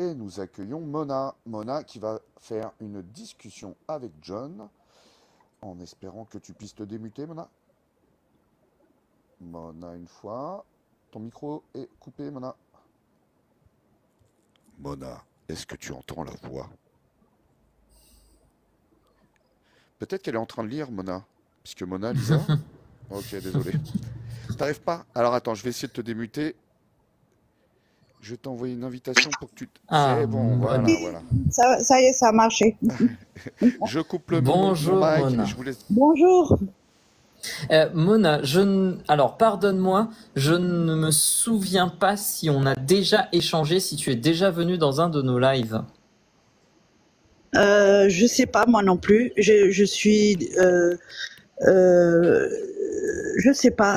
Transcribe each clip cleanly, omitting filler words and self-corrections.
et nous accueillons Mona. Mona qui va faire une discussion avec John, en espérant que tu puisses te démuter, Mona. Mona, une fois. Ton micro est coupé, Mona. Mona, est-ce que tu entends la voix? Peut-être qu'elle est en train de lire, Mona. Puisque Mona, Lisa. Ok, désolé. T'arrives pas? Alors attends, je vais essayer de te démuter. Je vais t'envoyer une invitation pour que tu... Ah, C'est bon, voilà, Mona. voilà. Ça y est, ça a marché. Je coupe mon Bonjour, mic et Mona. je vous laisse... Bonjour. Mona, alors pardonne-moi, je ne me souviens pas si on a déjà échangé, si tu es déjà venu dans un de nos lives. Je sais pas, moi non plus. Je suis... euh, je sais pas.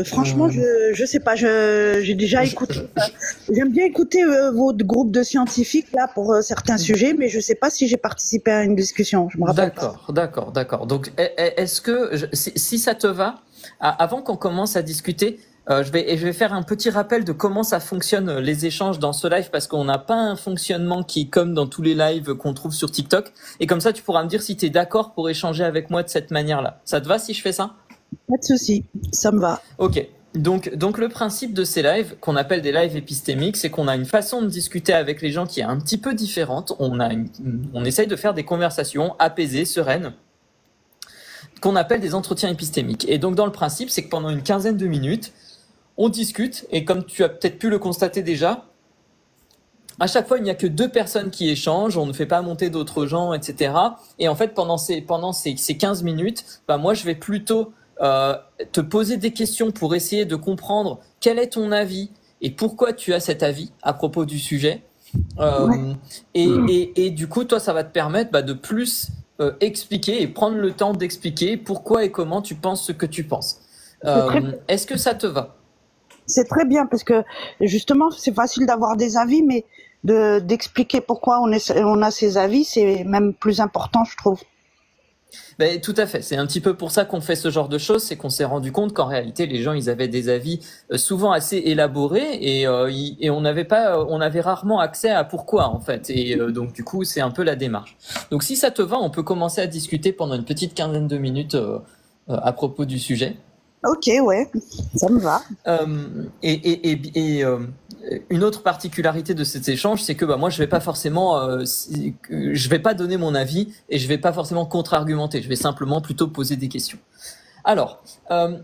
Franchement, Euh, je sais pas. J'ai déjà je- écouté. je- je- J'aime bien écouter votre groupe de scientifiques là pour certains sujets, mais je sais pas si j'ai participé à une discussion. Je me rappelle pas. D'accord, d'accord, d'accord. Donc, est-ce que, si ça te va, avant qu'on commence à discuter, je vais faire un petit rappel de comment ça fonctionne les échanges dans ce live parce qu'on n'a pas un fonctionnement qui est comme dans tous les lives qu'on trouve sur TikTok. Et comme ça, tu pourras me dire si tu es d'accord pour échanger avec moi de cette manière-là. Ça te va si je fais ça? Pas de souci, ça me va. Ok. Donc le principe de ces lives, qu'on appelle des lives épistémiques, c'est qu'on a une façon de discuter avec les gens qui est un petit peu différente. On essaye de faire des conversations apaisées, sereines, qu'on appelle des entretiens épistémiques. Et donc dans le principe, c'est que pendant une quinzaine de minutes, on discute, et comme tu as peut-être pu le constater déjà, à chaque fois, il n'y a que deux personnes qui échangent, on ne fait pas monter d'autres gens, etc. Et en fait, pendant ces 15 minutes, bah, moi, je vais plutôt te poser des questions pour essayer de comprendre quel est ton avis et pourquoi tu as cet avis à propos du sujet. Ouais. Et du coup, toi, ça va te permettre de plus expliquer et prendre le temps d'expliquer pourquoi et comment tu penses ce que tu penses. C'est très, Est-ce que ça te va? c'est très bien parce que justement, c'est facile d'avoir des avis, mais d'expliquer pourquoi on a ces avis, c'est même plus important, je trouve. Ben, tout à fait. C'est un petit peu pour ça qu'on fait ce genre de choses, c'est qu'on s'est rendu compte qu'en réalité, les gens, ils avaient des avis souvent assez élaborés et on avait rarement accès à pourquoi en fait. Et donc du coup, c'est un peu la démarche. Donc si ça te va, on peut commencer à discuter pendant une petite quinzaine de minutes à propos du sujet. Ok, ouais, ça me va. Une autre particularité de cet échange, c'est que moi, je vais pas forcément, je vais pas donner mon avis et je vais pas forcément contre-argumenter. Je vais simplement plutôt poser des questions. Alors,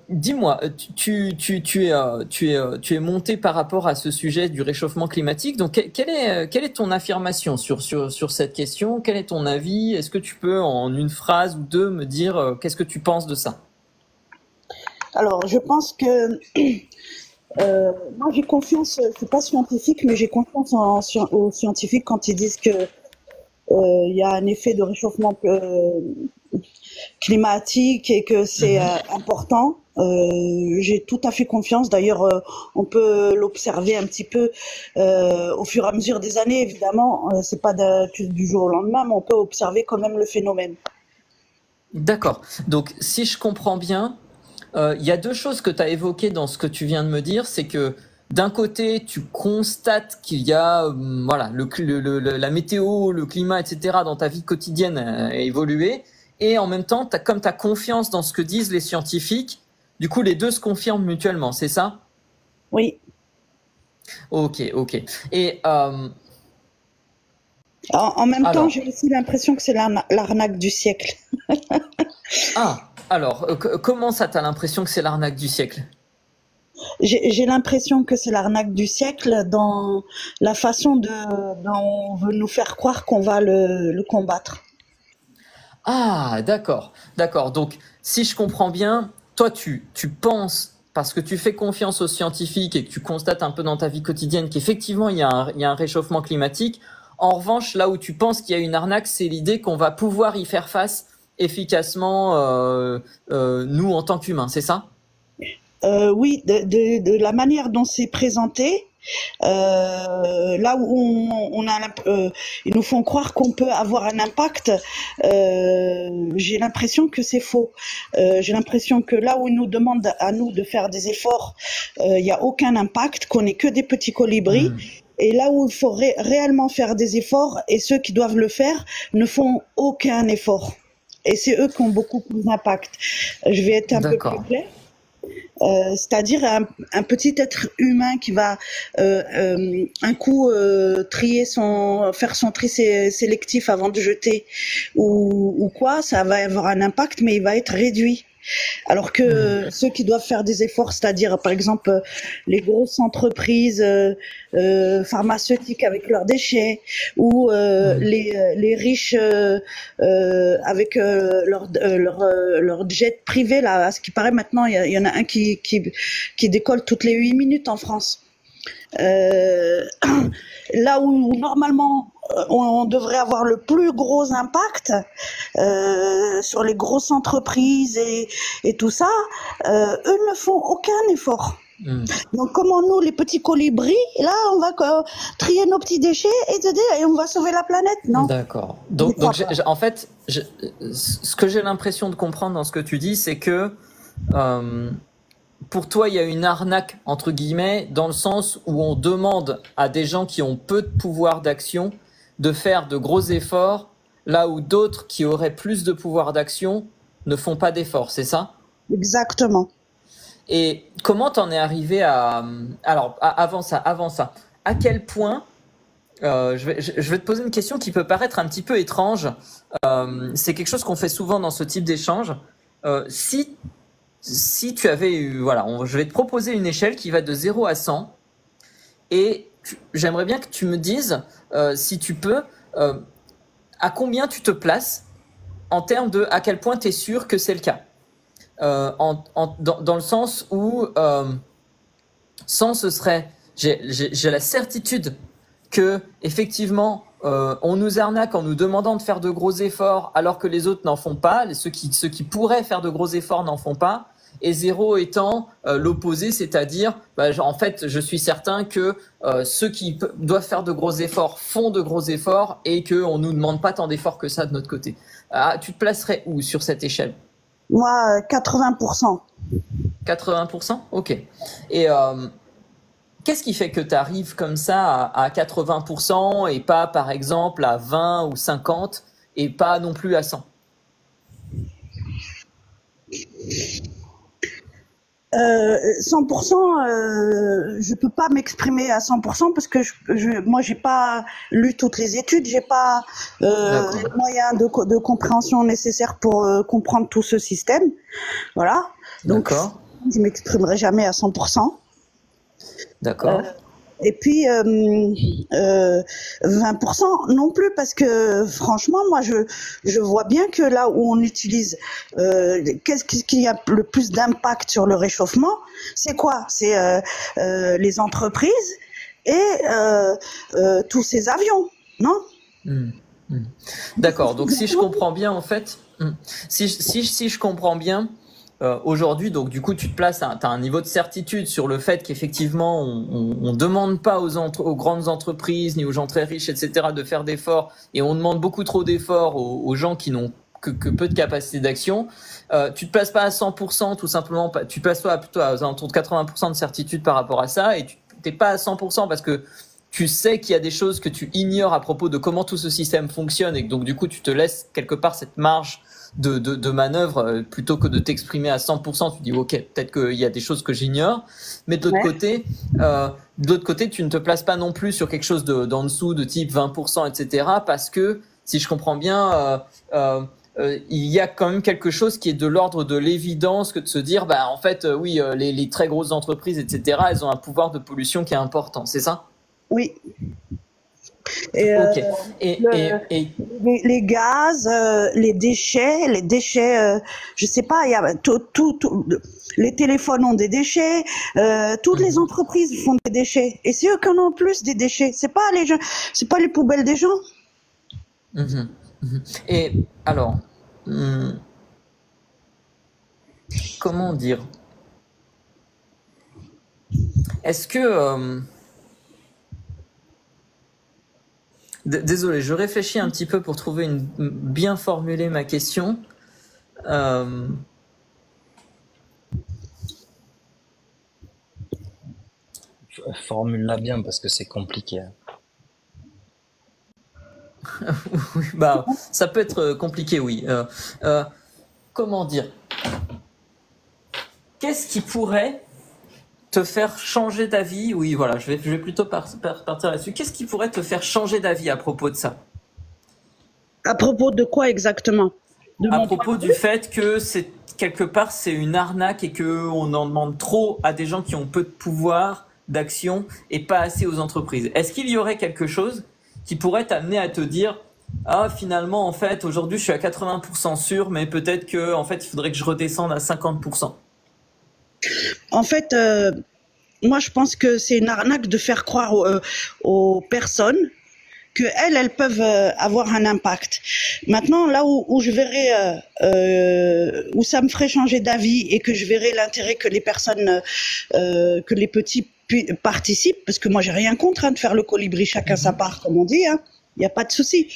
dis-moi, tu es monté par rapport à ce sujet du réchauffement climatique. Donc, quelle est ton affirmation sur cette question? Quel est ton avis? Est-ce que tu peux, en une phrase ou deux, me dire qu'est-ce que tu penses de ça? Alors, je pense que moi j'ai confiance, je suis pas scientifique, mais j'ai confiance aux scientifiques quand ils disent que il y a un effet de réchauffement climatique et que c'est Mhm. important. J'ai tout à fait confiance. D'ailleurs, on peut l'observer un petit peu au fur et à mesure des années. Évidemment, c'est pas du jour au lendemain, mais on peut observer quand même le phénomène. D'accord. Donc, si je comprends bien, il y a deux choses que tu as évoquées dans ce que tu viens de me dire, c'est que d'un côté, tu constates qu'il y a voilà, la météo, le climat, etc., dans ta vie quotidienne a évolué, et en même temps, comme tu as confiance dans ce que disent les scientifiques, du coup, les deux se confirment mutuellement, c'est ça? Oui. Ok, ok. Et En même temps, alors, j'ai aussi l'impression que c'est l'arnaque du siècle. comment ça, t'as l'impression que c'est l'arnaque du siècle? J'ai l'impression que c'est l'arnaque du siècle dans la façon dont on veut nous faire croire qu'on va le combattre. Ah, d'accord, d'accord. Donc, si je comprends bien, toi, tu penses, parce que tu fais confiance aux scientifiques et que tu constates un peu dans ta vie quotidienne qu'effectivement, il y a un réchauffement climatique. En revanche, là où tu penses qu'il y a une arnaque, c'est l'idée qu'on va pouvoir y faire face efficacement, nous, en tant qu'humains, c'est ça? Oui, de la manière dont c'est présenté, là où ils nous font croire qu'on peut avoir un impact, j'ai l'impression que c'est faux. J'ai l'impression que là où ils nous demandent à nous de faire des efforts, il n'y a aucun impact, qu'on n'est que des petits colibris. Et là où il faut réellement faire des efforts, et ceux qui doivent le faire ne font aucun effort. Et c'est eux qui ont beaucoup plus d'impact. Je vais être un peu plus clair. C'est-à-dire un petit être humain qui va un coup faire son tri sélectif avant de jeter ou quoi, ça va avoir un impact, mais il va être réduit. Alors que ceux qui doivent faire des efforts, c'est-à-dire par exemple les grosses entreprises pharmaceutiques avec leurs déchets, ou les riches avec leur jet privé là. À ce qui paraît maintenant, il y en a un qui décolle toutes les 8 minutes en France. Là où normalement on devrait avoir le plus gros impact sur les grosses entreprises et tout ça, eux ne font aucun effort. Donc comment nous, les petits colibris, là on va trier nos petits déchets et on va sauver la planète, non? D'accord. Donc en fait, ce que j'ai l'impression de comprendre dans ce que tu dis, c'est que pour toi, il y a une arnaque, entre guillemets, dans le sens où on demande à des gens qui ont peu de pouvoir d'action de faire de gros efforts, là où d'autres qui auraient plus de pouvoir d'action ne font pas d'efforts, c'est ça? Exactement. Et comment t'en es arrivé à... Alors, avant ça, à quel point... je vais te poser une question qui peut paraître un petit peu étrange. C'est quelque chose qu'on fait souvent dans ce type d'échange. Si tu avais eu... Voilà, je vais te proposer une échelle qui va de 0 à 100. Et j'aimerais bien que tu me dises, si tu peux, à combien tu te places en termes de à quel point tu es sûr que c'est le cas. Dans le sens où 100 ce serait j'ai la certitude que effectivement on nous arnaque en nous demandant de faire de gros efforts alors que les autres n'en font pas, ceux qui pourraient faire de gros efforts n'en font pas, et 0 étant l'opposé, c'est-à-dire en fait je suis certain que ceux qui doivent faire de gros efforts font de gros efforts et qu'on nous demande pas tant d'efforts que ça de notre côté. Tu te placerais où sur cette échelle? Moi, 80%. 80%? Ok. Et qu'est-ce qui fait que tu arrives comme ça à 80% et pas, par exemple, à 20 ou 50 et pas non plus à 100? 100%, je peux pas m'exprimer à 100% parce que moi j'ai pas lu toutes les études, j'ai pas les moyens de compréhension nécessaires pour comprendre tout ce système. Voilà. Donc je m'exprimerai jamais à 100%. D'accord. Et puis 20% non plus, parce que franchement moi je vois bien que là où on utilise qu'est-ce qui a le plus d'impact sur le réchauffement, c'est quoi? C'est les entreprises et tous ces avions, non? D'accord. Donc si je comprends bien en fait, si je comprends bien, aujourd'hui, donc du coup, tu te places, tu as un niveau de certitude sur le fait qu'effectivement, on demande pas aux grandes entreprises ni aux gens très riches, etc., de faire d'efforts, et on demande beaucoup trop d'efforts aux gens qui n'ont que peu de capacité d'action. Tu te places pas à 100%, tout simplement, tu places toi plutôt à autour de 80% de certitude par rapport à ça, et tu t'es pas à 100% parce que tu sais qu'il y a des choses que tu ignores à propos de comment tout ce système fonctionne, et que donc du coup, tu te laisses quelque part cette marge de manœuvre plutôt que de t'exprimer à 100%. Tu dis ok, peut-être qu'il y a des choses que j'ignore, mais de l'autre côté, tu ne te places pas non plus sur quelque chose d'en dessous de type 20%, etc. Parce que si je comprends bien, il y a quand même quelque chose qui est de l'ordre de l'évidence que de se dire en fait oui, les très grosses entreprises, etc. elles ont un pouvoir de pollution qui est important, c'est ça? Oui. Et, les gaz, les déchets, je sais pas, il y a les téléphones ont des déchets, toutes les entreprises font des déchets, et c'est eux qui en ont plus des déchets. C'est pas les gens, c'est pas les poubelles des gens. Et alors, comment dire? Est-ce que Désolé, je réfléchis un petit peu pour trouver bien formuler ma question. Formule-la bien parce que c'est compliqué. Oui, bah, ça peut être compliqué, oui. Comment dire? Qu'est-ce qui pourrait te faire changer d'avis? Oui, voilà, je vais plutôt partir là-dessus. Qu'est-ce qui pourrait te faire changer d'avis à propos de ça? À propos de quoi exactement? À propos du fait que c'est quelque part c'est une arnaque et que on en demande trop à des gens qui ont peu de pouvoir d'action et pas assez aux entreprises. Est-ce qu'il y aurait quelque chose qui pourrait t'amener à te dire ah finalement en fait aujourd'hui je suis à 80% sûr mais peut-être que en fait il faudrait que je redescende à 50%. En fait, moi je pense que c'est une arnaque de faire croire aux personnes que elles peuvent avoir un impact. Maintenant, là où je verrai, où ça me ferait changer d'avis et que je verrai l'intérêt que les personnes, que les petits participent, parce que moi j'ai rien contre de faire le colibri chacun sa part, comme on dit, hein. Il n'y a pas de souci,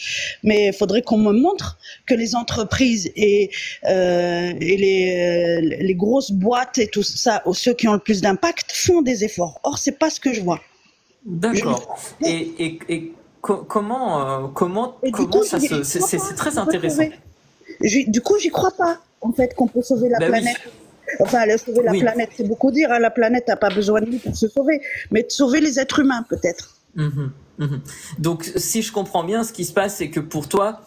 mais il faudrait qu'on me montre que les entreprises et les grosses boîtes et tout ça, ceux qui ont le plus d'impact, font des efforts. Or, c'est pas ce que je vois. D'accord. Et comment ça se c'est très intéressant. Du coup, j'y crois pas en fait qu'on peut sauver la planète. Oui. Enfin, sauver la planète, c'est beaucoup dire. Hein, la planète n'a pas besoin de nous pour se sauver, mais de sauver les êtres humains peut-être. Donc, si je comprends bien, ce qui se passe, c'est que pour toi,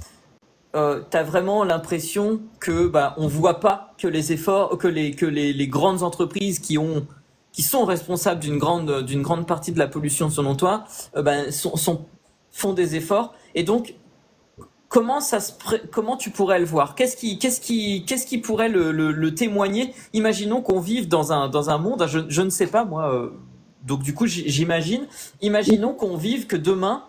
t'as vraiment l'impression que on voit pas que les efforts, que les grandes entreprises qui sont responsables d'une grande partie de la pollution selon toi, font des efforts. Et donc, comment tu pourrais le voir? Qu'est-ce qui pourrait le témoigner? Imaginons qu'on vive dans un monde, je ne sais pas moi. Donc du coup, imaginons qu'on vive que demain,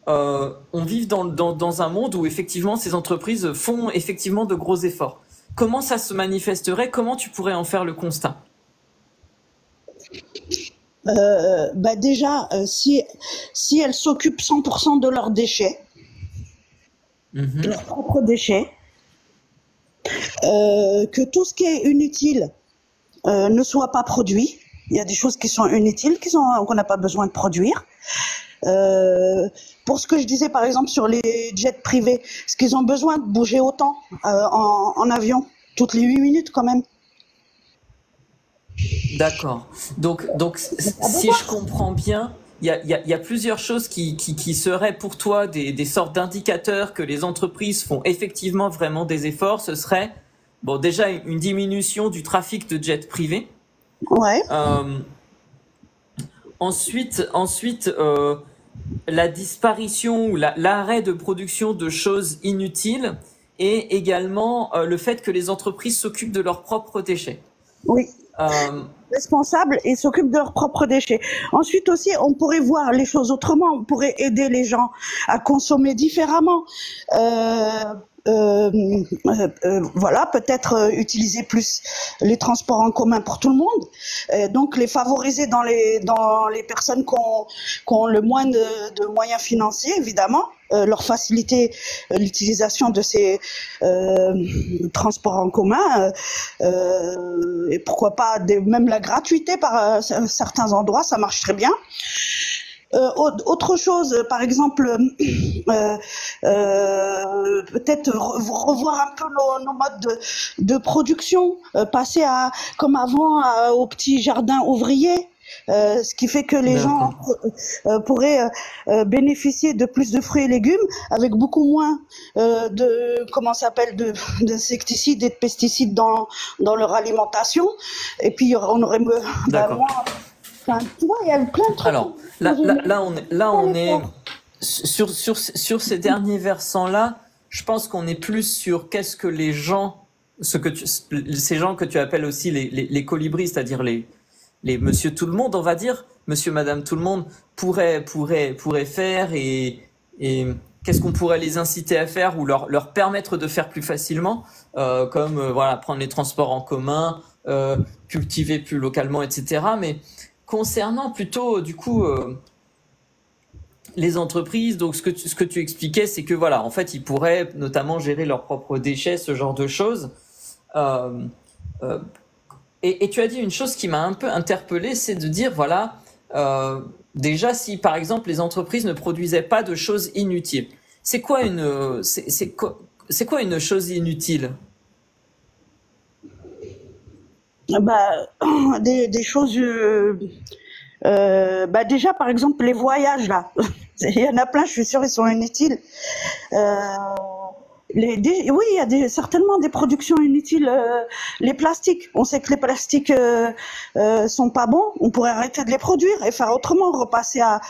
on vive dans un monde où effectivement ces entreprises font effectivement de gros efforts. Comment ça se manifesterait? Comment tu pourrais en faire le constat? Déjà, si elles s'occupent 100% de leurs déchets, de leurs propres déchets, que tout ce qui est inutile ne soit pas produit. Il y a des choses qui sont inutiles, qu'on n'a pas besoin de produire. Pour ce que je disais par exemple sur les jets privés, est-ce qu'ils ont besoin de bouger autant en avion, toutes les 8 minutes quand même? D'accord. Donc si je comprends bien, il y a plusieurs choses qui seraient pour toi des sortes d'indicateurs que les entreprises font effectivement vraiment des efforts. Ce serait déjà une diminution du trafic de jets privés. Ouais. Ensuite, la disparition ou l'arrêt de production de choses inutiles et également le fait que les entreprises s'occupent de leurs propres déchets. Oui. Responsables et s'occupent de leurs propres déchets. Ensuite aussi, on pourrait voir les choses autrement. On pourrait aider les gens à consommer différemment. Voilà, peut-être utiliser plus les transports en commun pour tout le monde, donc les favoriser dans les personnes qui ont le moins de moyens financiers, évidemment, leur faciliter l'utilisation de ces transports en commun, et pourquoi pas même la gratuité par certains endroits, ça marche très bien. Autre chose, par exemple, peut-être revoir un peu nos modes de production, passer comme avant au petit jardin ouvrier, ce qui fait que les gens pourraient bénéficier de plus de fruits et légumes avec beaucoup moins d'insecticides et de pesticides dans leur alimentation, et puis on aurait moins. Enfin, tu vois, il y a plein de trucs. Alors, là, on est sur ces derniers versants-là. Je pense qu'on est plus sur qu'est-ce que ces gens que tu appelles aussi les colibris, c'est-à-dire les monsieur tout le monde, on va dire, monsieur, madame tout le monde, pourrait faire et qu'est-ce qu'on pourrait les inciter à faire ou leur permettre de faire plus facilement, comme prendre les transports en commun, cultiver plus localement, etc. Mais concernant plutôt, du coup, les entreprises, donc ce que tu expliquais, c'est que voilà, en fait, ils pourraient notamment gérer leurs propres déchets, ce genre de choses. Euh, euh, et tu as dit une chose qui m'a un peu interpellé, c'est de dire voilà, déjà si par exemple les entreprises ne produisaient pas de choses inutiles, c'est quoi c'est quoi une chose inutile? Bah, des choses. Bah déjà, par exemple, les voyages là. Il y en a plein, je suis sûre, ils sont inutiles. Euh, oui, il y a certainement des productions inutiles. Les plastiques, on sait que les plastiques sont pas bons. On pourrait arrêter de les produire et faire autrement, repasser à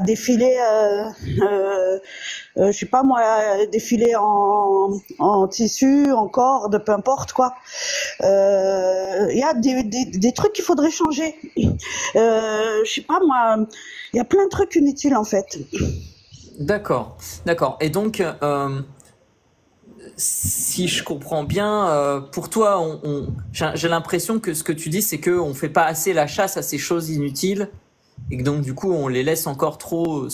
des filets, je sais pas moi, des filets en tissu, en corde, peu importe quoi. Il y a des trucs qu'il faudrait changer. Je sais pas moi, il y a plein de trucs inutiles en fait. D'accord, d'accord. Et donc, si je comprends bien, pour toi, j'ai l'impression que ce que tu dis, c'est qu'on fait pas assez la chasse à ces choses inutiles et que donc du coup, on les laisse encore trop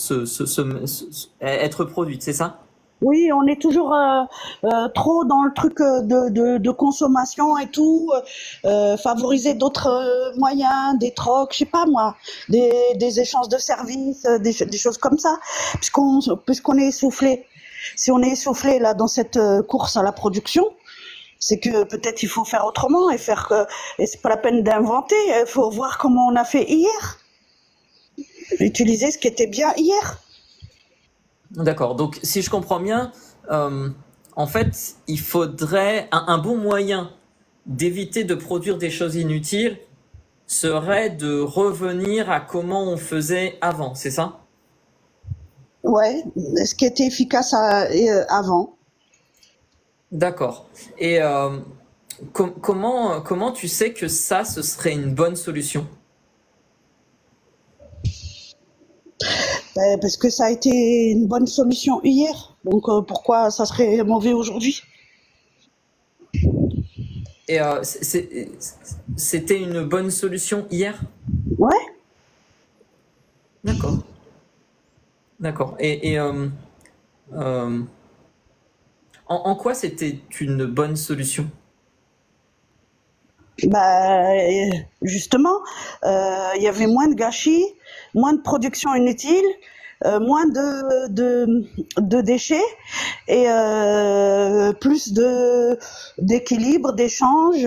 être produites, c'est ça? Oui, on est toujours trop dans le truc de consommation et tout, favoriser d'autres moyens, des trocs, je sais pas moi, des échanges de services, des choses comme ça, puisqu'on est essoufflé. Si on est essoufflé là dans cette course à la production, c'est que peut-être il faut faire autrement et c'est pas la peine d'inventer, il faut voir comment on a fait hier, utiliser ce qui était bien hier. D'accord. Donc, si je comprends bien, en fait, il faudrait un bon moyen d'éviter de produire des choses inutiles serait de revenir à comment on faisait avant, c'est ça? Ouais, ce qui était efficace avant. D'accord. Et comment tu sais que ça, ce serait une bonne solution? Parce que ça a été une bonne solution hier. Donc pourquoi ça serait mauvais aujourd'hui? Et c'était une bonne solution hier? Ouais. D'accord. D'accord. Et en quoi c'était une bonne solution? Bah justement, il y avait moins de gâchis, moins de production inutile, moins de déchets et plus d'équilibre, d'échange.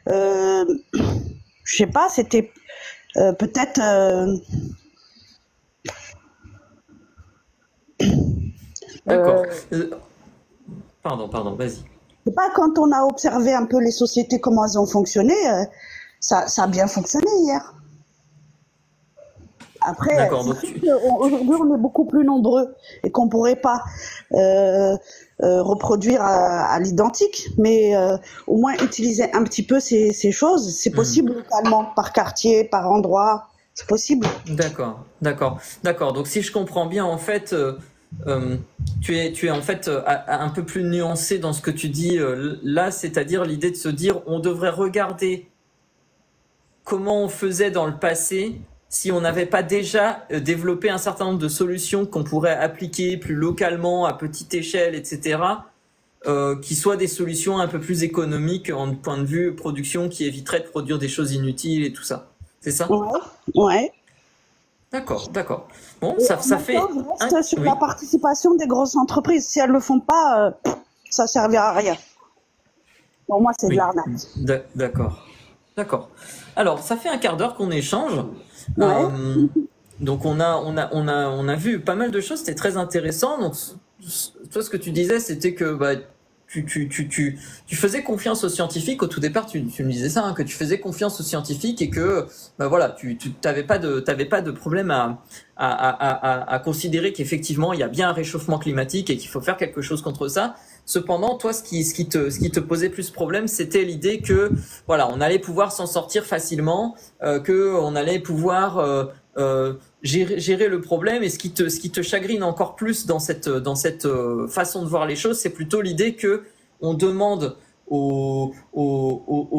Je sais pas, c'était peut-être. D'accord. Pardon, vas-y. Je sais pas, quand on a observé un peu les sociétés, comment elles ont fonctionné, ça a bien fonctionné hier. Après, D'accord. c'est sûr qu'aujourd'hui, on est beaucoup plus nombreux et qu'on pourrait pas reproduire à l'identique, mais au moins utiliser un petit peu ces choses. C'est possible localement, par quartier, par endroit. C'est possible. D'accord. Donc, si je comprends bien, en fait, tu es en fait un peu plus nuancé dans ce que tu dis là, c'est-à-dire l'idée de se dire on devrait regarder comment on faisait dans le passé si on n'avait pas déjà développé un certain nombre de solutions qu'on pourrait appliquer plus localement, à petite échelle, etc., qui soient des solutions un peu plus économiques en point de vue production, qui éviteraient de produire des choses inutiles et tout ça. C'est ça? Ouais. D'accord. Bon, Et ça en même fait... temps, je reste sur Oui. la participation des grosses entreprises. Si elles le font pas, ça servira à rien. Pour moi, c'est de Oui. l'arnaque. D'accord. Alors, ça fait un quart d'heure qu'on échange. Ouais. Donc, on a vu pas mal de choses. C'était très intéressant. Donc, toi, ce que tu disais, c'était que bah, tu faisais confiance aux scientifiques. Au tout départ, tu me disais ça, hein, que tu faisais confiance aux scientifiques et que bah, voilà, tu t'avais pas de problème à considérer qu'effectivement, il y a bien un réchauffement climatique et qu'il faut faire quelque chose contre ça. Cependant, toi, ce qui te posait plus problème, c'était l'idée que, voilà, on allait pouvoir s'en sortir facilement, que on allait pouvoir gérer le problème. Et ce qui te chagrine encore plus dans cette façon de voir les choses, c'est plutôt l'idée que on demande aux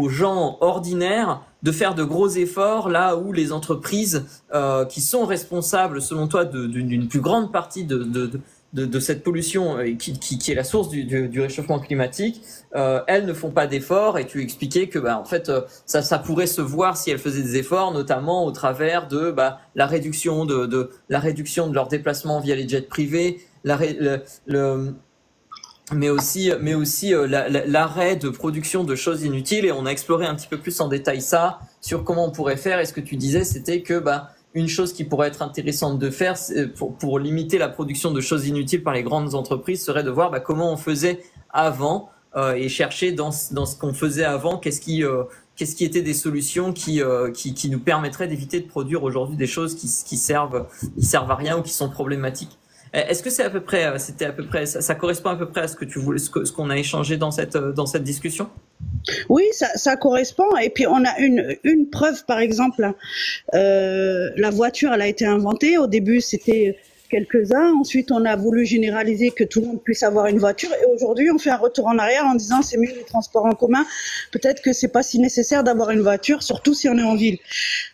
gens ordinaires de faire de gros efforts là où les entreprises qui sont responsables, selon toi, d'une plus grande partie de cette pollution qui est la source du réchauffement climatique, elles ne font pas d'efforts et tu expliquais que en fait ça pourrait se voir si elles faisaient des efforts, notamment au travers de la réduction de leurs déplacements via les jets privés, mais aussi l'arrêt de production de choses inutiles, et on a exploré un petit peu plus en détail ça sur comment on pourrait faire. Et ce que tu disais, c'était que une chose qui pourrait être intéressante de faire pour limiter la production de choses inutiles par les grandes entreprises serait de voir comment on faisait avant et chercher dans ce qu'on faisait avant qu'est-ce qui était des solutions qui nous permettraient d'éviter de produire aujourd'hui des choses qui servent à rien ou qui sont problématiques. Est-ce que c'était à peu près, ça correspond à peu près à ce que tu voulais, ce qu'on a échangé dans cette discussion? Oui, ça correspond. Et puis on a une preuve, par exemple, la voiture, elle a été inventée. Au début, c'était quelques-uns. Ensuite, on a voulu généraliser que tout le monde puisse avoir une voiture. Et aujourd'hui, on fait un retour en arrière en disant c'est mieux les transports en commun. Peut-être que c'est pas si nécessaire d'avoir une voiture, surtout si on est en ville.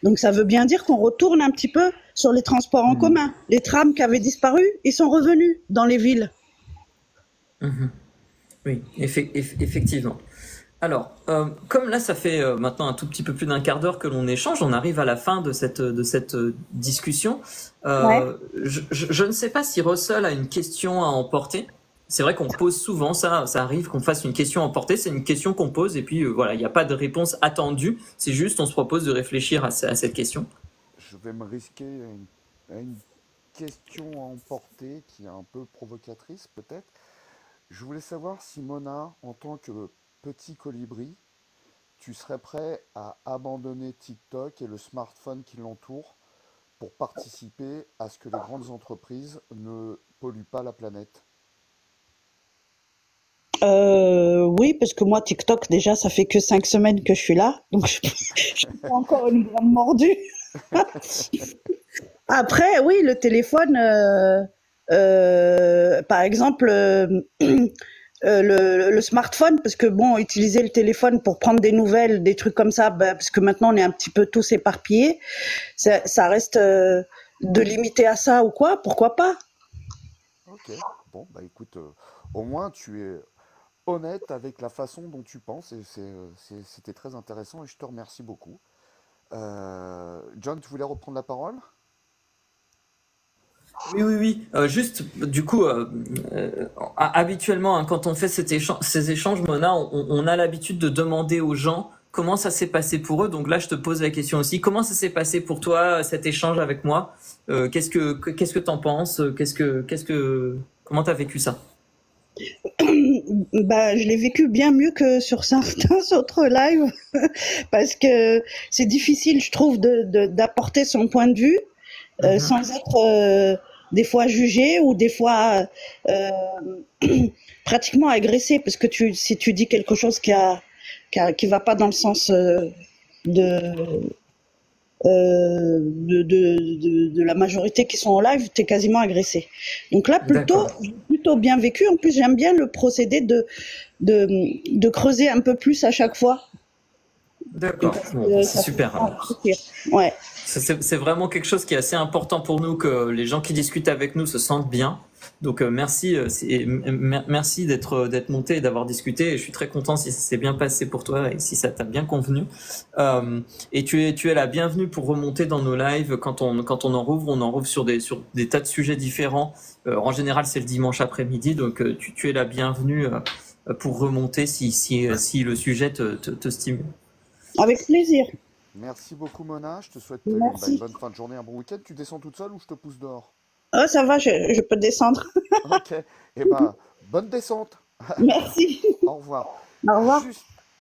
Donc ça veut bien dire qu'on retourne un petit peu sur les transports en commun. Les trams qui avaient disparu, ils sont revenus dans les villes. Oui, effectivement. Alors, comme là, ça fait maintenant un tout petit peu plus d'un quart d'heure que l'on échange, on arrive à la fin de cette discussion. Ouais. Je ne sais pas si Russell a une question à emporter. C'est vrai qu'on pose souvent ça arrive qu'on fasse une question à emporter. C'est une question qu'on pose et puis voilà, il n'y a pas de réponse attendue. C'est juste, on se propose de réfléchir à cette question. Je vais me risquer à une question à emporter qui est un peu provocatrice peut-être. Je voulais savoir si Mona, en tant que petit colibri, tu serais prêt à abandonner TikTok et le smartphone qui l'entoure pour participer à ce que les grandes entreprises ne polluent pas la planète? Oui, parce que moi, TikTok, déjà, ça fait que 5 semaines que je suis là. Donc, je suis pas encore une grande mordue. Après, oui, le téléphone, par exemple, le smartphone, parce que bon, utiliser le téléphone pour prendre des nouvelles, des trucs comme ça, parce que maintenant on est un petit peu tous éparpillés, ça reste de limiter à ça ou quoi, pourquoi pas? Ok, bon, bah écoute, au moins tu es honnête avec la façon dont tu penses et c'était très intéressant et je te remercie beaucoup. John, tu voulais reprendre la parole? Oui, oui, oui. Juste, du coup, habituellement, hein, quand on fait ces échanges, Mona, on a l'habitude de demander aux gens comment ça s'est passé pour eux. Donc là, je te pose la question aussi. Comment ça s'est passé pour toi, cet échange avec moi? Qu'est-ce que t'en penses? Comment t'as vécu ça? Bah, je l'ai vécu bien mieux que sur certains autres lives, parce que c'est difficile, je trouve, d'apporter son point de vue Mhm. sans être des fois jugé ou des fois euh, pratiquement agressé, parce que si tu dis quelque chose qui va pas dans le sens de, de la majorité qui sont en live, t'es quasiment agressé. Donc là, D'accord. plutôt bien vécu. En plus, j'aime bien le procédé de creuser un peu plus à chaque fois. D'accord. Parce Bon, que c'est ça fait super vraiment alors. plaisir. Ouais. C'est vraiment quelque chose qui est assez important pour nous, que les gens qui discutent avec nous se sentent bien. Donc merci, merci d'être monté et d'avoir discuté. Et je suis très content si ça s'est bien passé pour toi et si ça t'a bien convenu. Et tu es la bienvenue pour remonter dans nos lives quand on en rouvre. On en rouvre sur des tas de sujets différents. En général, c'est le dimanche après-midi, donc tu es la bienvenue pour remonter si le sujet te stimule. Avec plaisir. Merci beaucoup Mona, je te souhaite une Merci. bonne fin de journée, un bon week-end. Tu descends toute seule ou je te pousse dehors? Oh, ça va, je peux descendre. Ok, et ben bonne descente. Merci. Au revoir. Au revoir. Juste